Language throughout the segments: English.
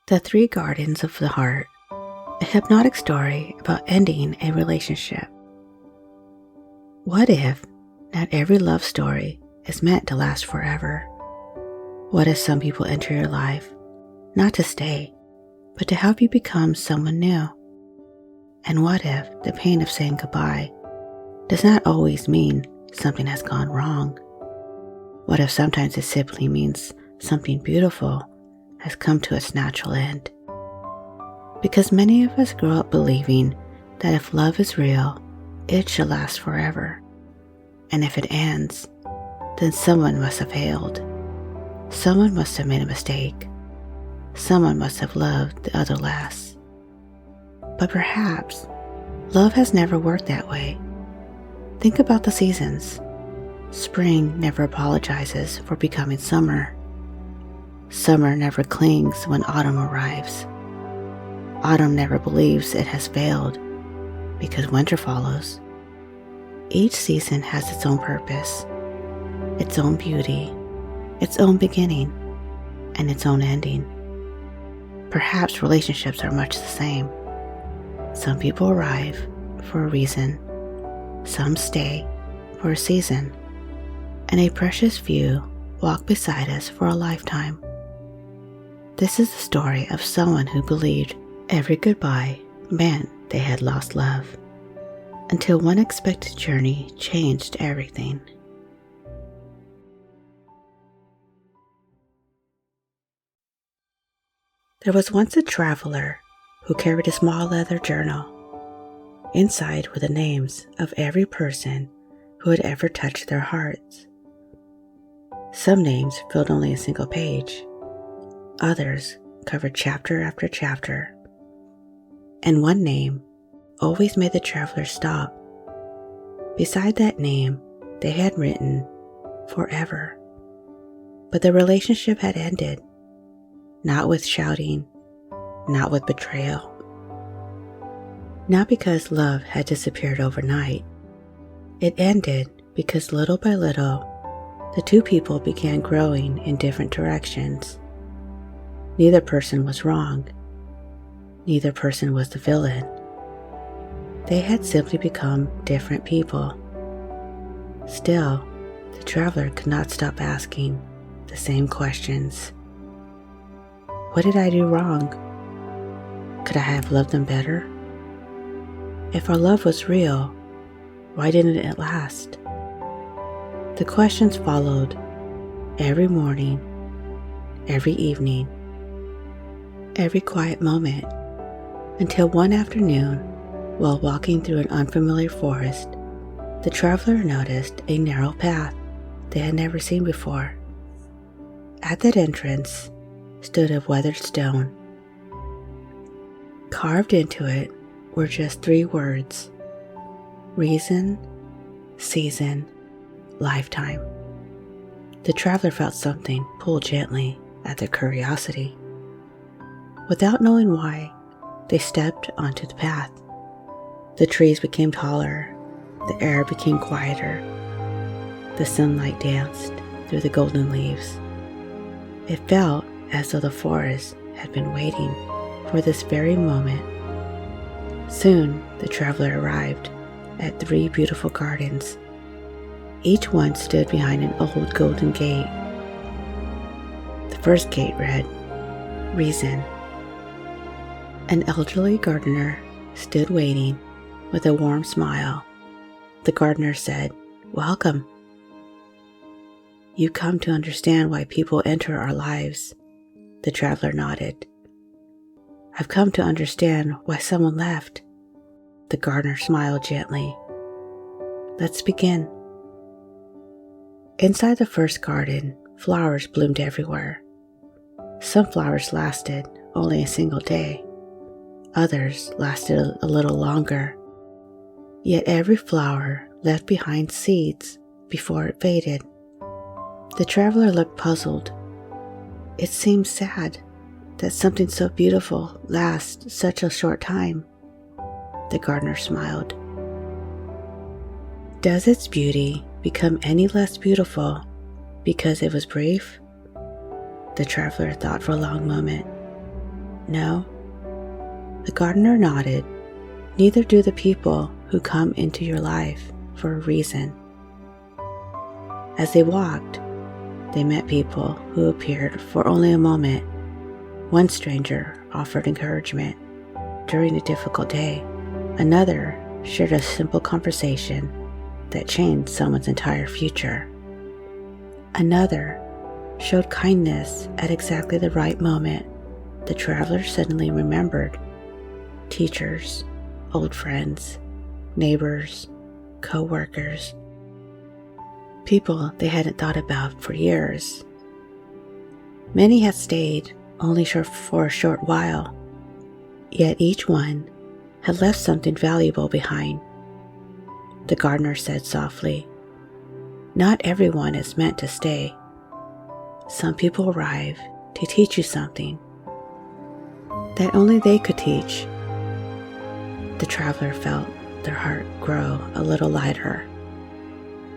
The Three Gardens of the Heart, a hypnotic story about ending a relationship. What if not every love story is meant to last forever? What if some people enter your life not to stay, but to help you become someone new? And what if the pain of saying goodbye does not always mean something has gone wrong? What if sometimes it simply means something beautiful has come to its natural end? Because many of us grow up believing that if love is real, it should last forever. And if it ends, then someone must have failed. Someone must have made a mistake. Someone must have loved the other less. But perhaps love has never worked that way. Think about the seasons. Spring never apologizes for becoming summer. Summer never clings when autumn arrives. Autumn never believes it has failed because winter follows. Each season has its own purpose, its own beauty, its own beginning, and its own ending. Perhaps relationships are much the same. Some people arrive for a reason, some stay for a season, and a precious few walk beside us for a lifetime. This is the story of someone who believed every goodbye meant they had lost love, until one unexpected journey changed everything. There was once a traveler who carried a small leather journal. Inside were the names of every person who had ever touched their hearts. Some names filled only a single page. Others covered chapter after chapter. And one name always made the traveler stop. Beside that name, they had written forever. But the relationship had ended, not with shouting, not with betrayal. Not because love had disappeared overnight. It ended because little by little, the two people began growing in different directions. Neither person was wrong. Neither person was the villain. They had simply become different people. Still, the traveler could not stop asking the same questions. What did I do wrong? Could I have loved them better? If our love was real, why didn't it last? The questions followed every morning, every evening, every quiet moment, until one afternoon, while walking through an unfamiliar forest, the traveler noticed a narrow path they had never seen before. At that entrance stood a weathered stone. Carved into it were just 3 words: reason, season, lifetime. The traveler felt something pull gently at their curiosity. Without knowing why, they stepped onto the path. The trees became taller, the air became quieter, the sunlight danced through the golden leaves. It felt as though the forest had been waiting for this very moment. Soon, the traveler arrived at 3 beautiful gardens. Each one stood behind an old golden gate. The first gate read, Reason. An elderly gardener stood waiting with a warm smile. The gardener said, Welcome. You come to understand why people enter our lives. The traveler nodded. I've come to understand why someone left. The gardener smiled gently. Let's begin. Inside the first garden, flowers bloomed everywhere. Some flowers lasted only a single day. Others lasted a little longer. Yet every flower left behind seeds before it faded. The traveler looked puzzled. It seemed sad that something so beautiful lasts such a short time. The gardener smiled. Does its beauty become any less beautiful because it was brief? The traveler thought for a long moment. No? The gardener nodded. Neither do the people who come into your life for a reason. As they walked, they met people who appeared for only a moment. One stranger offered encouragement during a difficult day. Another shared a simple conversation that changed someone's entire future. Another showed kindness at exactly the right moment. The traveler suddenly remembered teachers, old friends, neighbors, co-workers, people they hadn't thought about for years. Many had stayed only for a short while, yet each one had left something valuable behind. The gardener said softly, "Not everyone is meant to stay. Some people arrive to teach you something that only they could teach." The traveler felt their heart grow a little lighter.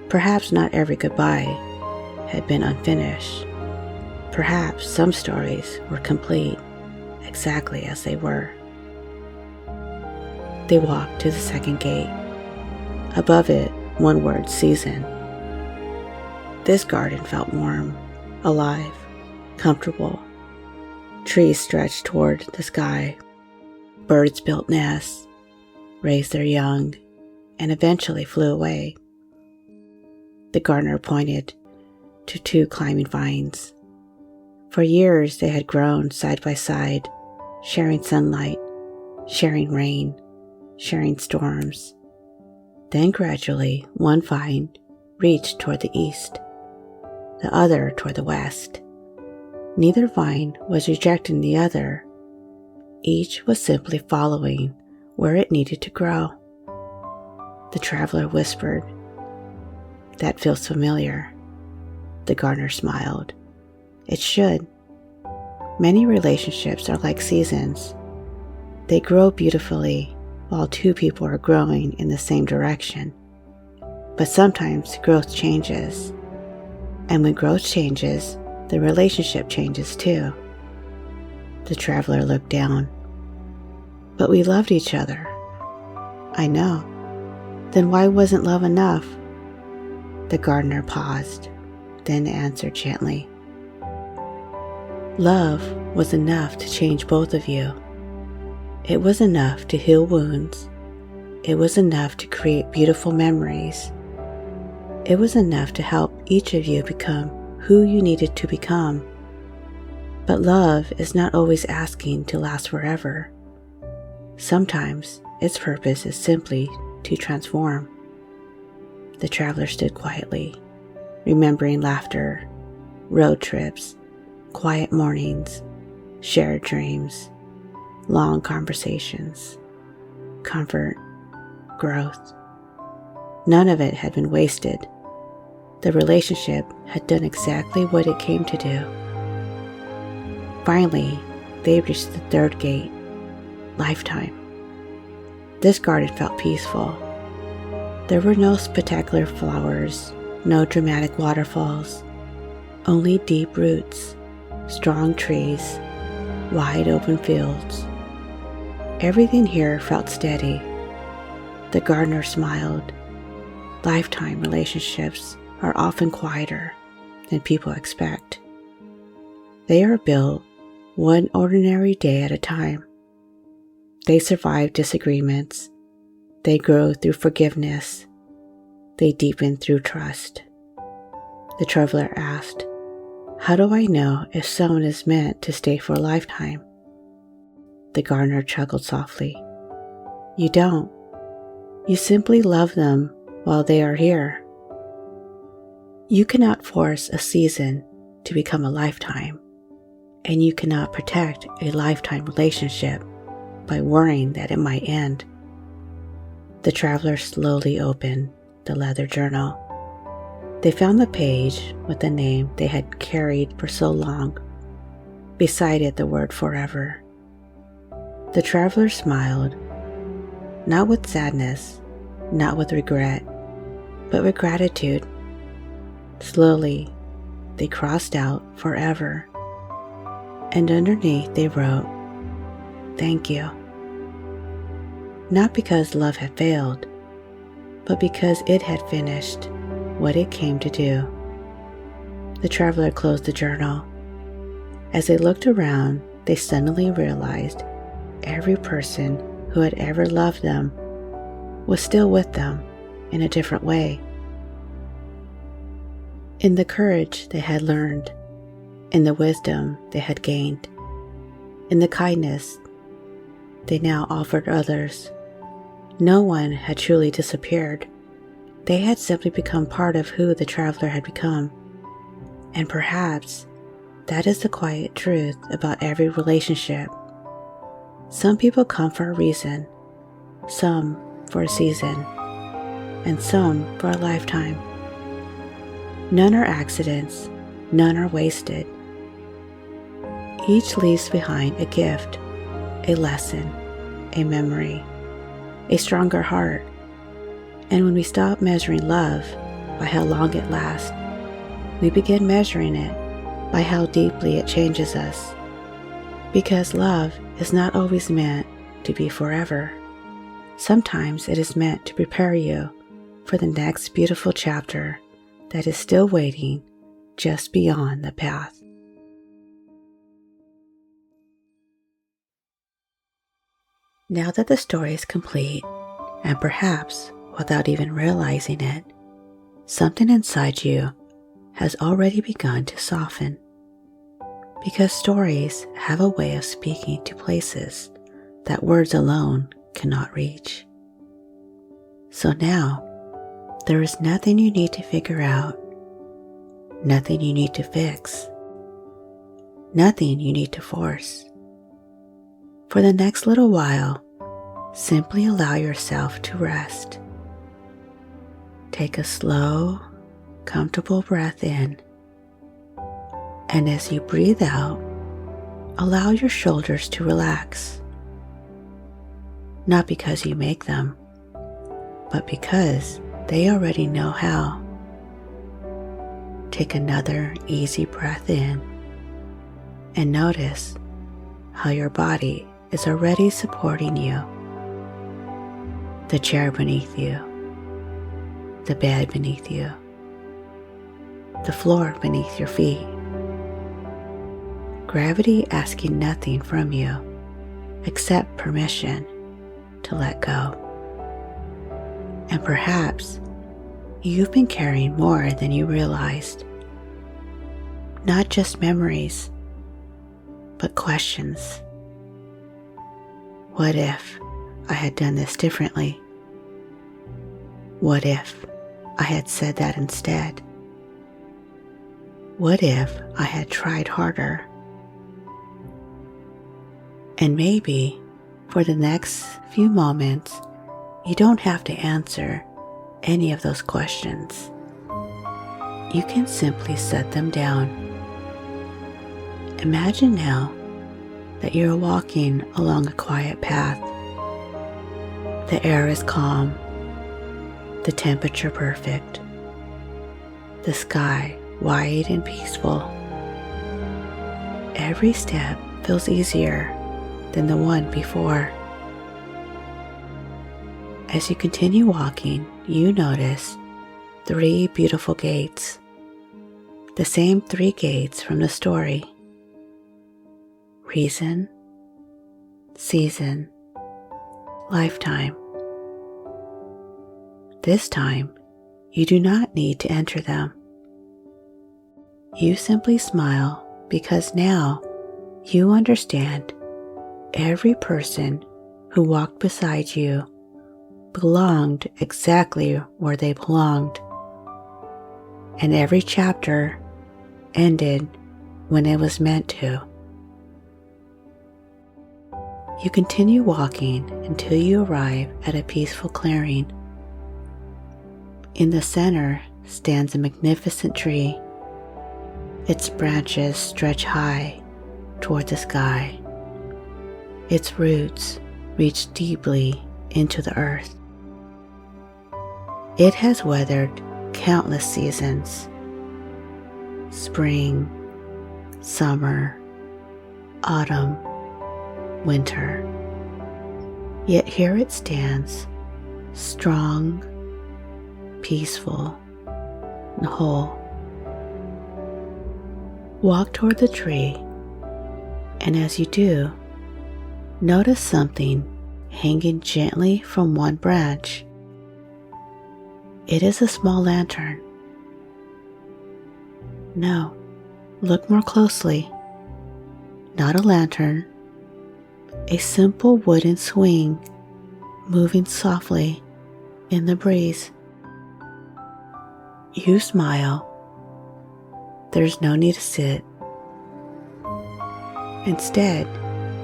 Perhaps not every goodbye had been unfinished. Perhaps some stories were complete exactly as they were. They walked to the second gate. Above it, one word, season. This garden felt warm, alive, comfortable. Trees stretched toward the sky. Birds built nests, raised their young, and eventually flew away. The gardener pointed to two climbing vines. For years they had grown side by side, sharing sunlight, sharing rain, sharing storms. Then gradually one vine reached toward the east, the other toward the west. Neither vine was rejecting the other. Each was simply following where it needed to grow. The traveler whispered, "That feels familiar." The gardener smiled. "It should. Many relationships are like seasons. They grow beautifully while two people are growing in the same direction. But sometimes growth changes. And when growth changes, the relationship changes too." The traveler looked down. "But we loved each other." "I know. Then why wasn't love enough?" The gardener paused, then answered gently. "Love was enough to change both of you. It was enough to heal wounds. It was enough to create beautiful memories. It was enough to help each of you become who you needed to become. But love is not always asking to last forever. Sometimes its purpose is simply to transform." The traveler stood quietly, remembering laughter, road trips, quiet mornings, shared dreams, long conversations, comfort, growth. None of it had been wasted. The relationship had done exactly what it came to do. Finally, they reached the third gate, lifetime. This garden felt peaceful. There were no spectacular flowers, no dramatic waterfalls, only deep roots, strong trees, wide open fields. Everything here felt steady. The gardener smiled. Lifetime relationships are often quieter than people expect. They are built one ordinary day at a time. They survive disagreements. They grow through forgiveness. They deepen through trust. The traveler asked, "How do I know if someone is meant to stay for a lifetime?" The gardener chuckled softly. "You don't. You simply love them while they are here. You cannot force a season to become a lifetime, and you cannot protect a lifetime relationship by worrying that it might end." The traveler slowly opened the leather journal. They found the page with the name they had carried for so long. Beside it, the word forever. The traveler smiled, not with sadness, not with regret, but with gratitude. Slowly, they crossed out forever, and underneath they wrote, thank you. Not because love had failed, but because it had finished what it came to do. The traveler closed the journal. As they looked around, they suddenly realized every person who had ever loved them was still with them in a different way. In the courage they had learned, in the wisdom they had gained, in the kindness they now offered others. No one had truly disappeared. They had simply become part of who the traveler had become. And perhaps that is the quiet truth about every relationship. Some people come for a reason, some for a season, and some for a lifetime. None are accidents, none are wasted. Each leaves behind a gift, a lesson, a memory, a stronger heart. And when we stop measuring love by how long it lasts, we begin measuring it by how deeply it changes us. Because love is not always meant to be forever. Sometimes it is meant to prepare you for the next beautiful chapter that is still waiting just beyond the path. Now that the story is complete, and perhaps without even realizing it, something inside you has already begun to soften. Because stories have a way of speaking to places that words alone cannot reach. So now, there is nothing you need to figure out, nothing you need to fix, nothing you need to force. For the next little while, simply allow yourself to rest. Take a slow, comfortable breath in, and as you breathe out, allow your shoulders to relax. Not because you make them, but because they already know how. Take another easy breath in, and notice how your body is already supporting you. The chair beneath you, the bed beneath you, the floor beneath your feet. Gravity asking nothing from you except permission to let go. And perhaps you've been carrying more than you realized. Not just memories, but questions. What if I had done this differently? What if I had said that instead? What if I had tried harder? And maybe for the next few moments, you don't have to answer any of those questions. You can simply set them down. Imagine now that you're walking along a quiet path. The air is calm, the temperature perfect, the sky wide and peaceful. Every step feels easier than the one before. As you continue walking, you notice 3 beautiful gates, the same 3 gates from the story. Reason, season, lifetime. This time, you do not need to enter them. You simply smile because now you understand every person who walked beside you belonged exactly where they belonged, and every chapter ended when it was meant to. You continue walking until you arrive at a peaceful clearing. In the center stands a magnificent tree. Its branches stretch high toward the sky. Its roots reach deeply into the earth. It has weathered countless seasons: spring, summer, autumn, winter. Yet here it stands, strong, peaceful, and whole. Walk toward the tree, and as you do, notice something hanging gently from one branch. It is a small lantern. No, look more closely. Not a lantern, a simple wooden swing moving softly in the breeze. You smile. There's no need to sit. Instead,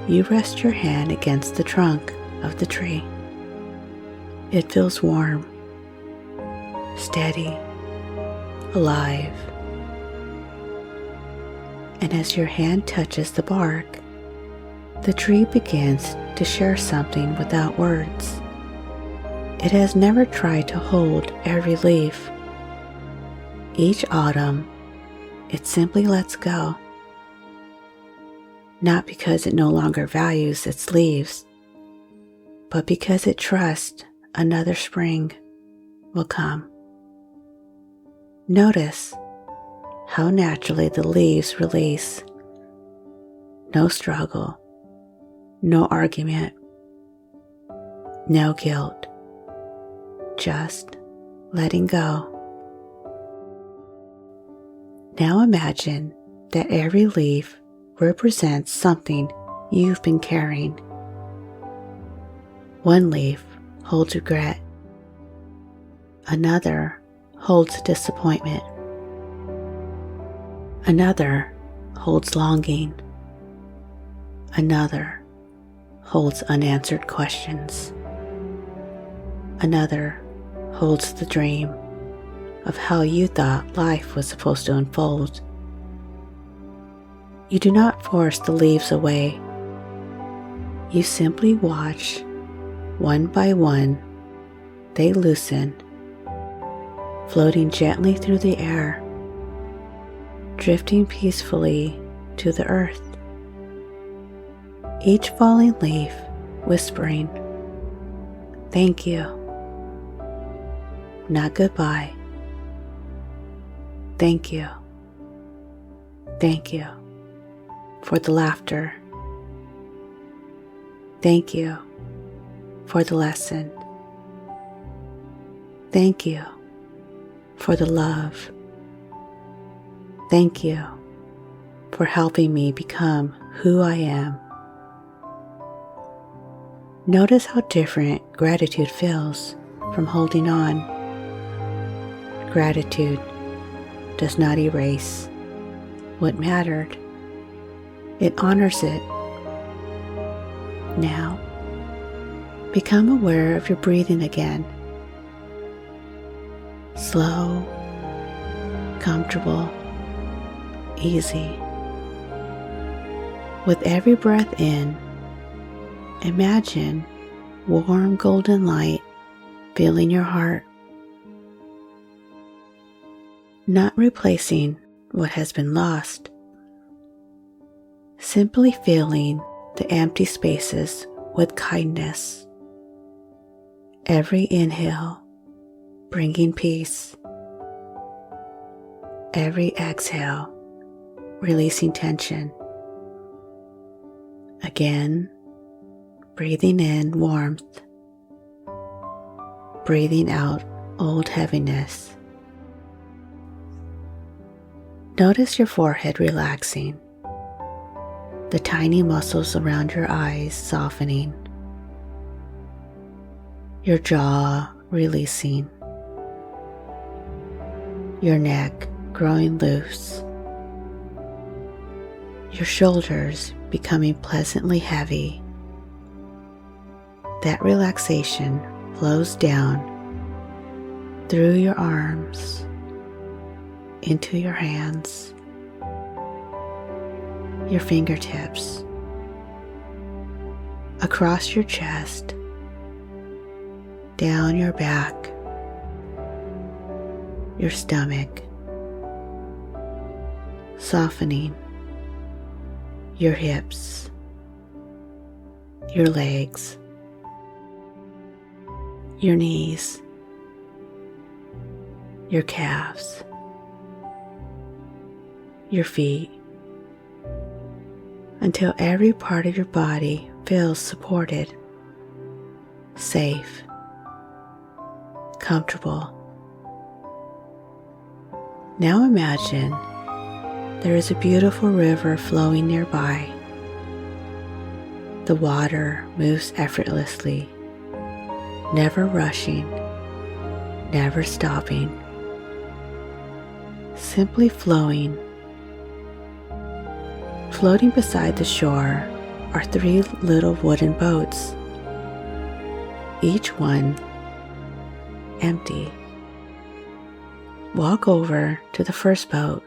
you rest your hand against the trunk of the tree. It feels warm, steady, alive. And as your hand touches the bark, the tree begins to share something without words. It has never tried to hold every leaf. Each autumn, it simply lets go. Not because it no longer values its leaves, but because it trusts another spring will come. Notice how naturally the leaves release. No struggle, no argument, no guilt, just letting go. Now imagine that every leaf represents something you've been carrying. One leaf holds regret. Another holds disappointment. Another holds longing. Another holds unanswered questions. Another holds the dream of how you thought life was supposed to unfold. You do not force the leaves away. You simply watch, one by one, they loosen, floating gently through the air, drifting peacefully to the earth. Each falling leaf whispering, "Thank you." Not goodbye. Thank you. Thank you for the laughter. Thank you for the lesson. Thank you for the love. Thank you for helping me become who I am. Notice how different gratitude feels from holding on. Gratitude does not erase what mattered. It honors it. Now, become aware of your breathing again. Slow, comfortable, easy. With every breath in, imagine warm golden light filling your heart. Not replacing what has been lost, simply filling the empty spaces with kindness. Every inhale bringing peace. Every exhale releasing tension. Again, breathing in warmth. Breathing out old heaviness. Notice your forehead relaxing, the tiny muscles around your eyes softening, your jaw releasing, your neck growing loose, your shoulders becoming pleasantly heavy. That relaxation flows down through your arms, into your hands, your fingertips, across your chest, down your back, your stomach, softening your hips, your legs, your knees, your calves, your feet, until every part of your body feels supported, safe, comfortable. Now imagine there is a beautiful river flowing nearby. The water moves effortlessly, never rushing, never stopping, simply flowing. Floating beside the shore are 3 little wooden boats, each one empty. Walk over to the first boat.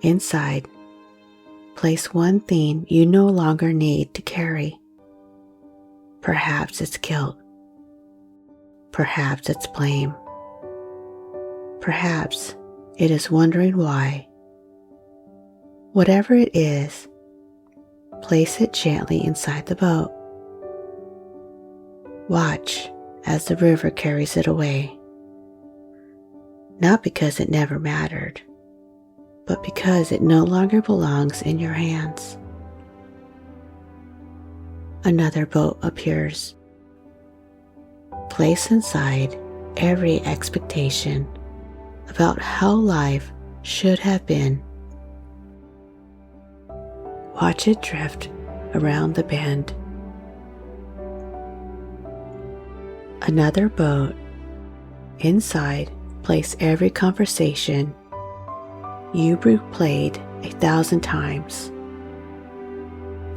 Inside, place one thing you no longer need to carry. Perhaps it's guilt. Perhaps it's blame. Perhaps it is wondering why. Whatever it is, place it gently inside the boat. Watch as the river carries it away. Not because it never mattered, but because it no longer belongs in your hands. Another boat appears. Place inside every expectation about how life should have been. Watch it drift around the bend. Another boat. Inside, place every conversation you replayed 1,000 times.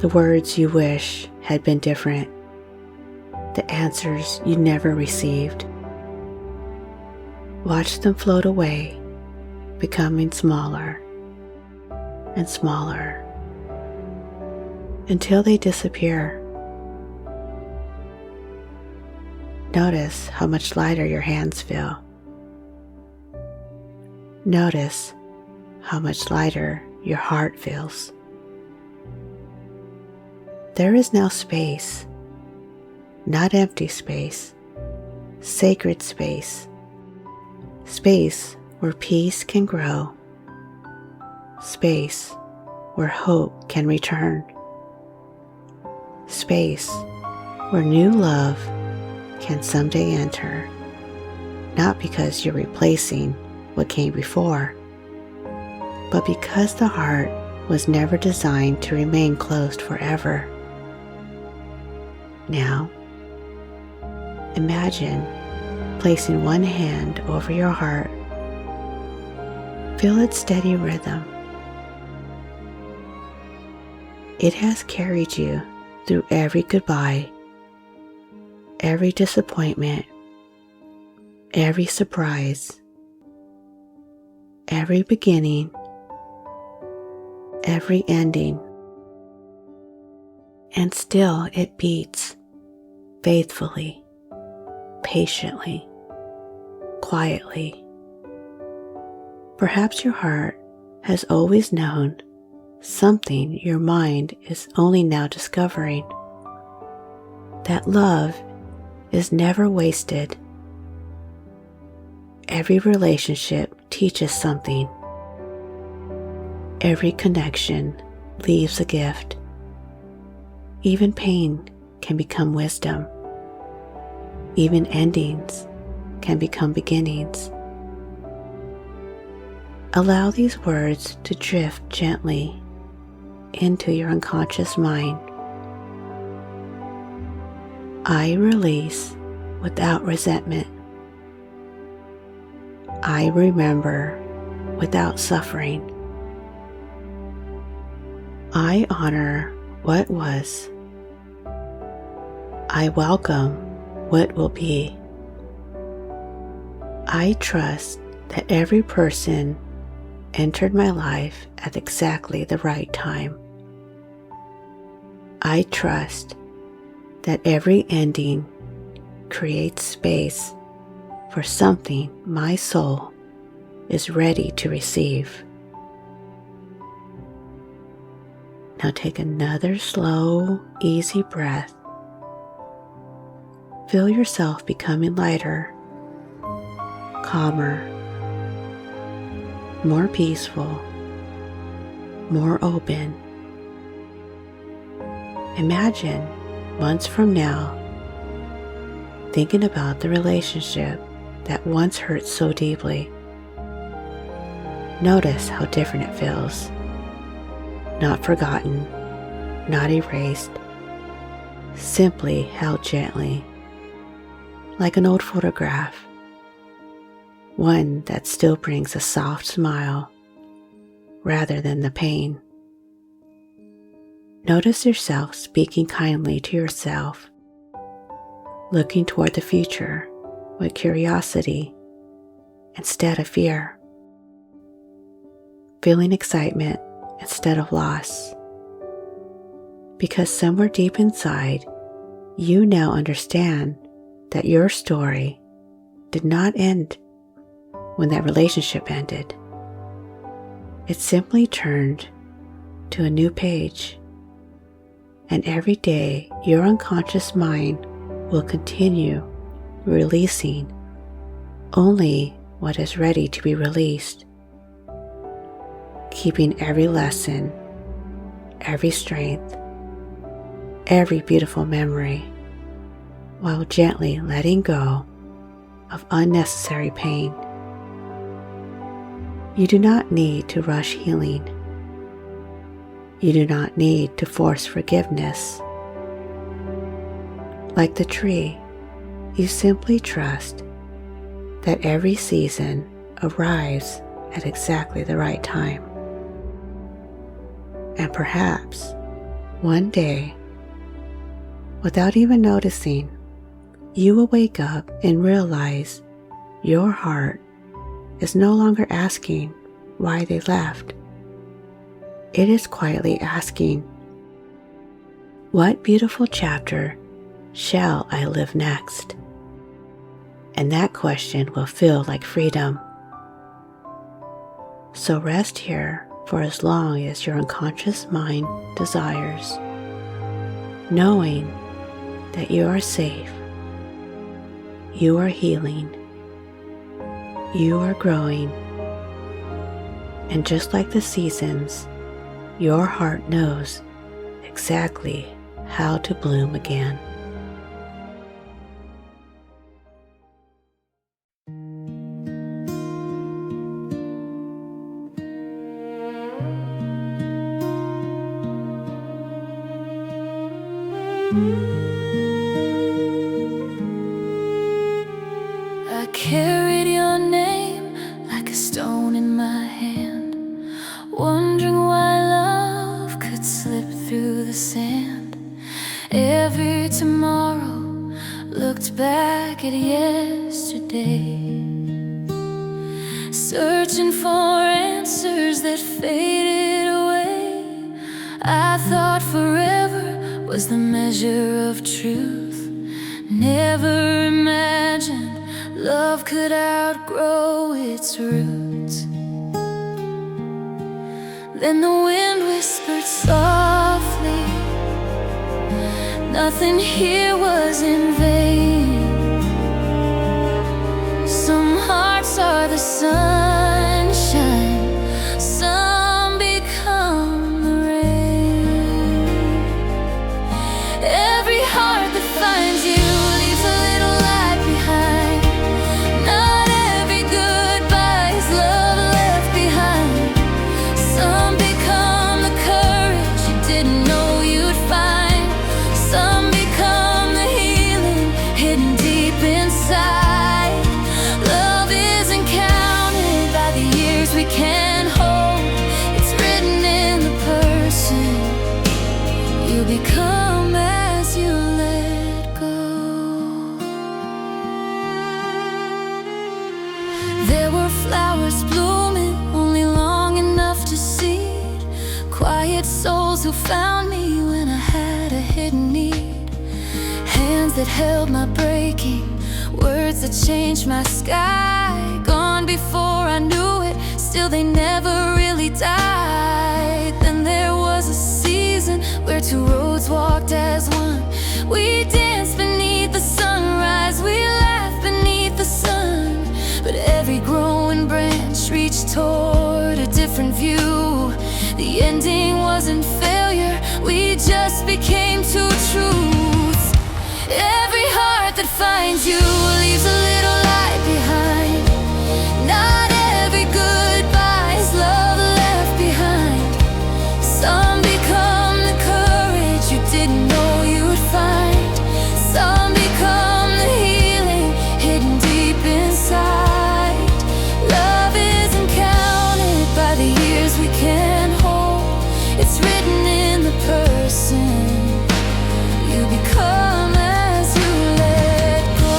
The words you wish had been different. The answers you never received. Watch them float away, becoming smaller and smaller until they disappear. Notice how much lighter your hands feel. Notice how much lighter your heart feels. There is now space, not empty space, sacred space, space where peace can grow, space where hope can return, space where new love can someday enter, not because you're replacing what came before, but because the heart was never designed to remain closed forever. Now, imagine placing one hand over your heart. Feel its steady rhythm. It has carried you through every goodbye, every disappointment, every surprise, every beginning, every ending. And still it beats faithfully, patiently, quietly. Perhaps your heart has always known something your mind is only now discovering. That love is never wasted. Every relationship teaches something. Every connection leaves a gift. Even pain can become wisdom. Even endings can become beginnings. Allow these words to drift gently into your unconscious mind. I release without resentment. I remember without suffering. I honor what was. I welcome what will be. I trust that every person entered my life at exactly the right time. I trust that every ending creates space for something my soul is ready to receive. Now take another slow, easy breath. Feel yourself becoming lighter, calmer, more peaceful, more open. Imagine months from now, thinking about the relationship that once hurt so deeply. Notice how different it feels. Not forgotten, not erased, simply held gently, like an old photograph, one that still brings a soft smile rather than the pain. Notice yourself speaking kindly to yourself, looking toward the future with curiosity instead of fear, feeling excitement instead of loss, because somewhere deep inside, you now understand that your story did not end when that relationship ended. It simply turned to a new page, and every day your unconscious mind will continue releasing only what is ready to be released, keeping every lesson, every strength, every beautiful memory, while gently letting go of unnecessary pain. You do not need to rush healing. You do not need to force forgiveness. Like the tree, you simply trust that every season arrives at exactly the right time. And perhaps one day, without even noticing, you will wake up and realize your heart is no longer asking why they left. It is quietly asking, what beautiful chapter shall I live next? And that question will feel like freedom. So rest here for as long as your unconscious mind desires, knowing that you are safe, you are healing, you are growing, and just like the seasons, your heart knows exactly how to bloom again. I carried your name like a stone in my hand, wondering why love could slip through the sand. Every tomorrow looked back at yesterday, searching for answers that faded away. I thought forever was the measure of truth. Never imagined love could outgrow its roots. Then the wind whispered softly, nothing here was in vain. Some hearts are the sunshine, some become the rain. Every heart that finds you leaves a little light behind. Not every goodbye is love left behind. Some become the courage you didn't know you'd find. Some become the healing hidden deep inside. Love isn't counted by the years we can't hold. It's written in the person you become as you let go. There were flowers blooming only long enough to seed, quiet souls who found me when I had a hidden need. Hands that held my breaking, words that changed my sky. Gone before I knew it, still they never really died. Then there was a season where two roads walked as one. We danced beneath the sunrise, we laughed beneath the sun. But every growing branch reached toward a different view. The ending wasn't failure, we just became two truths. Every heart that finds you leaves a little light behind. Not every goodbye is love left behind. Some become the courage you didn't know you'd find. Some become the healing hidden deep inside. Love isn't counted by the years we can hold. It's written in the person you become as you let go.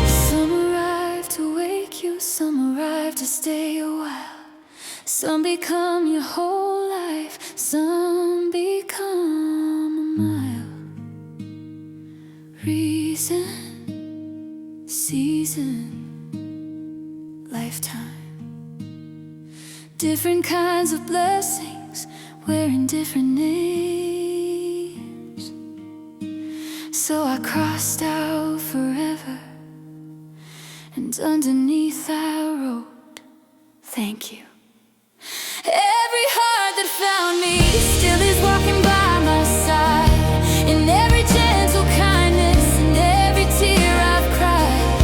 Some arrive to wake you, some arrive to stay a while. Some become your whole life, some become a mile. Reason, season, lifetime. Different kinds of blessings wearing different names. So I crossed out forever, and underneath I wrote, thank you. Every heart that found me still is walking by my side. In every gentle kindness and every tear I've cried.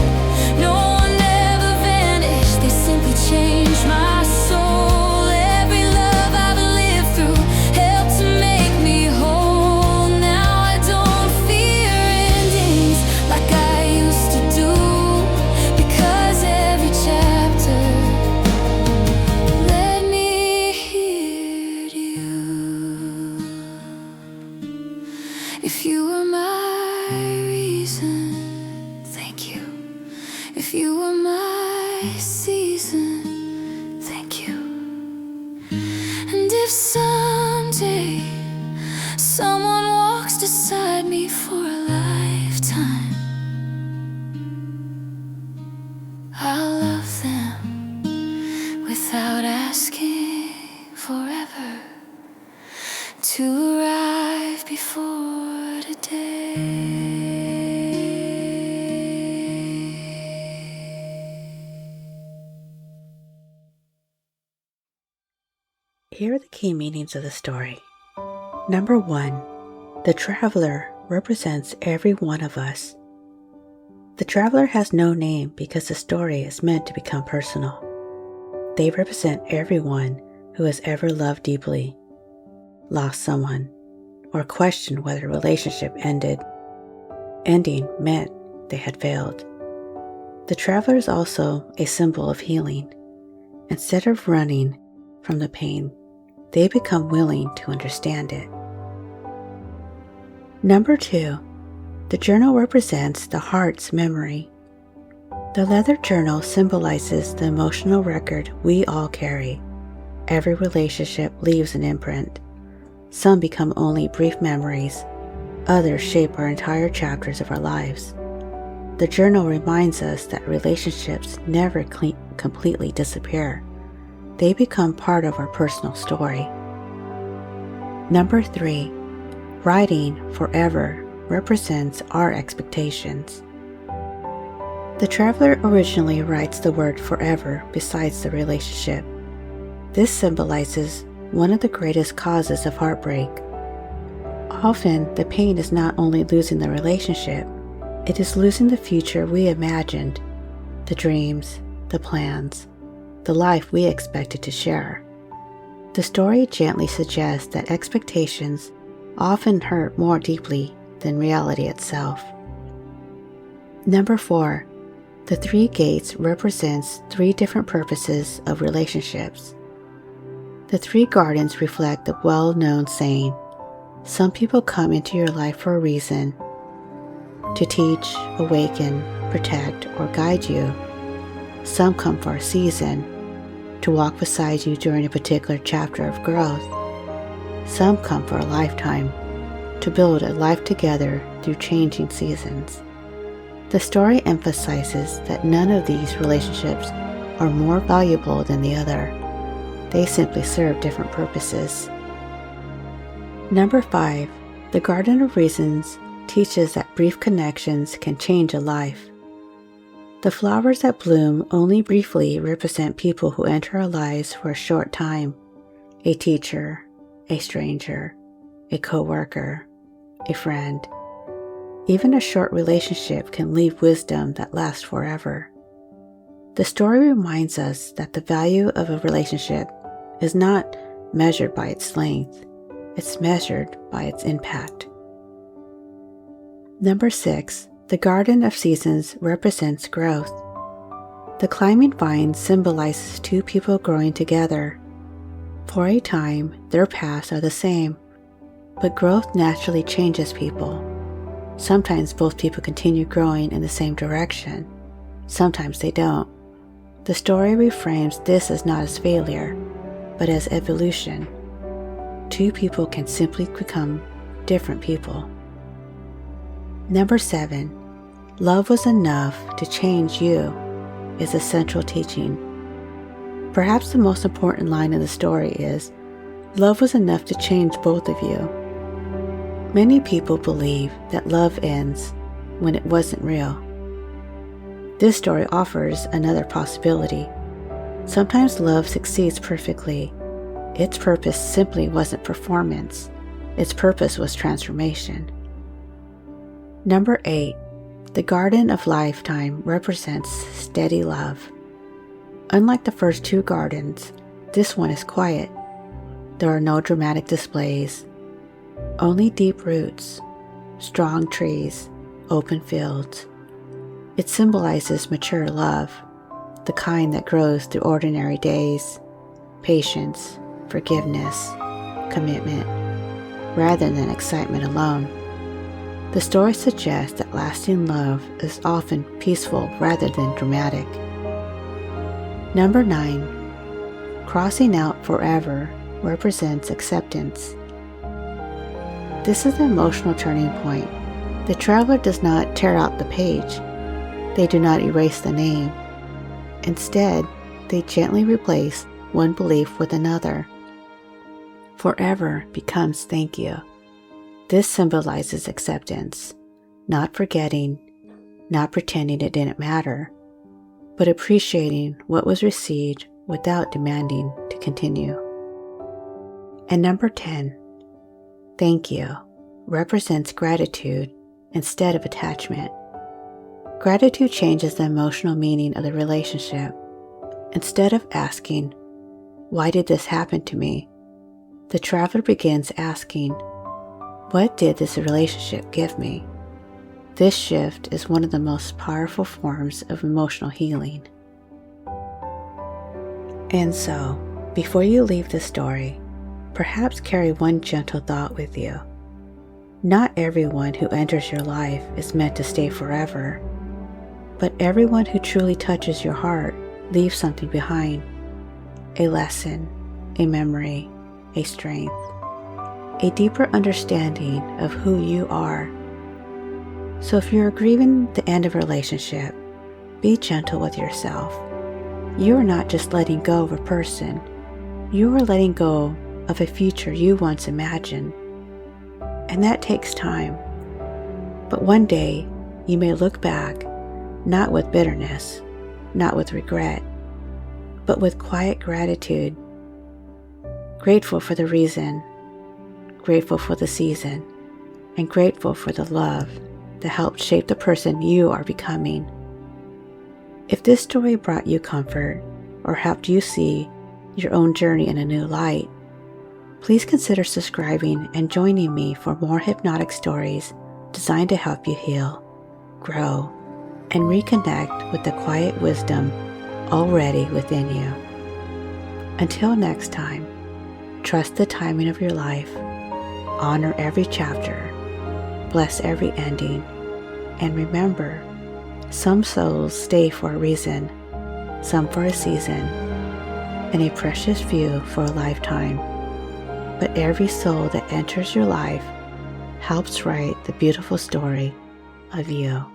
No one ever vanished, they simply changed my soul. Every love I've lived through helped to make me whole. Now I don't fear endings like I used to do, because every chapter led me here to you. If you were my reason, thank you. If you were my season, thank you. And if someday someone walks beside me for a lifetime, I'll love them without asking forever to arrive before today. Here are the key meanings of the story. Number 1, the traveler represents every one of us. The traveler has no name because the story is meant to become personal. They represent everyone who has ever loved deeply, lost someone, or questioned whether a relationship ending meant they had failed. The traveler is also a symbol of healing. Instead of running from the pain, they become willing to understand it. Number 2, the journal represents the heart's memory. The leather journal symbolizes the emotional record we all carry. Every relationship leaves an imprint. Some become only brief memories, others shape our entire chapters of our lives. The journal reminds us that relationships never completely disappear. They become part of our personal story. Number 3, writing forever represents our expectations. The traveler originally writes the word forever besides the relationship. This symbolizes one of the greatest causes of heartbreak. Often, the pain is not only losing the relationship, it is losing the future we imagined, the dreams, the plans, the life we expected to share. The story gently suggests that expectations often hurt more deeply than reality itself. Number 4, the 3 gates represents 3 different purposes of relationships. The 3 gardens reflect the well-known saying, some people come into your life for a reason, to teach, awaken, protect, or guide you. Some come for a season, to walk beside you during a particular chapter of growth. Some come for a lifetime, to build a life together through changing seasons. The story emphasizes that none of these relationships are more valuable than the other. They simply serve different purposes. Number 5, The Garden of Reasons teaches that brief connections can change a life. The flowers that bloom only briefly represent people who enter our lives for a short time. A teacher, a stranger, a coworker, a friend. Even a short relationship can leave wisdom that lasts forever. The story reminds us that the value of a relationship is not measured by its length, it's measured by its impact. Number 6, The Garden of Seasons represents growth. The climbing vine symbolizes two people growing together. For a time, their paths are the same, but growth naturally changes people. Sometimes both people continue growing in the same direction. Sometimes they don't. The story reframes this as not as failure, but as evolution. Two people can simply become different people. Number 7, Love was enough to change you is a central teaching. Perhaps the most important line in the story is, love was enough to change both of you. Many people believe that love ends when it wasn't real. This story offers another possibility. Sometimes love succeeds perfectly. Its purpose simply wasn't performance. Its purpose was transformation. Number 8, The Garden of Lifetime represents steady love. Unlike the first two gardens, this one is quiet. There are no dramatic displays. Only deep roots, strong trees, open fields. It symbolizes mature love, the kind that grows through ordinary days, patience, forgiveness, commitment, rather than excitement alone. The story suggests that lasting love is often peaceful rather than dramatic. Number 9, Crossing Out Forever represents acceptance. This is an emotional turning point. The traveler does not tear out the page. They do not erase the name. Instead, they gently replace one belief with another. Forever becomes thank you. This symbolizes acceptance, not forgetting, not pretending it didn't matter, but appreciating what was received without demanding to continue. And number 10, Thank you represents gratitude instead of attachment. Gratitude changes the emotional meaning of the relationship. Instead of asking, why did this happen to me? The traveler begins asking, what did this relationship give me? This shift is one of the most powerful forms of emotional healing. And so, before you leave the story, perhaps carry one gentle thought with you. Not everyone who enters your life is meant to stay forever, but everyone who truly touches your heart leaves something behind. A lesson, a memory, a strength, a deeper understanding of who you are. So if you're grieving the end of a relationship, be gentle with yourself. You are not just letting go of a person, you are letting go of a future you once imagined. And that takes time. But one day, you may look back, not with bitterness, not with regret, but with quiet gratitude. Grateful for the reason, grateful for the season, and grateful for the love that helped shape the person you are becoming. If this story brought you comfort or helped you see your own journey in a new light, please consider subscribing and joining me for more hypnotic stories designed to help you heal, grow, and reconnect with the quiet wisdom already within you. Until next time, trust the timing of your life, honor every chapter, bless every ending, and remember, some souls stay for a reason, some for a season, and a precious few for a lifetime. But every soul that enters your life helps write the beautiful story of you.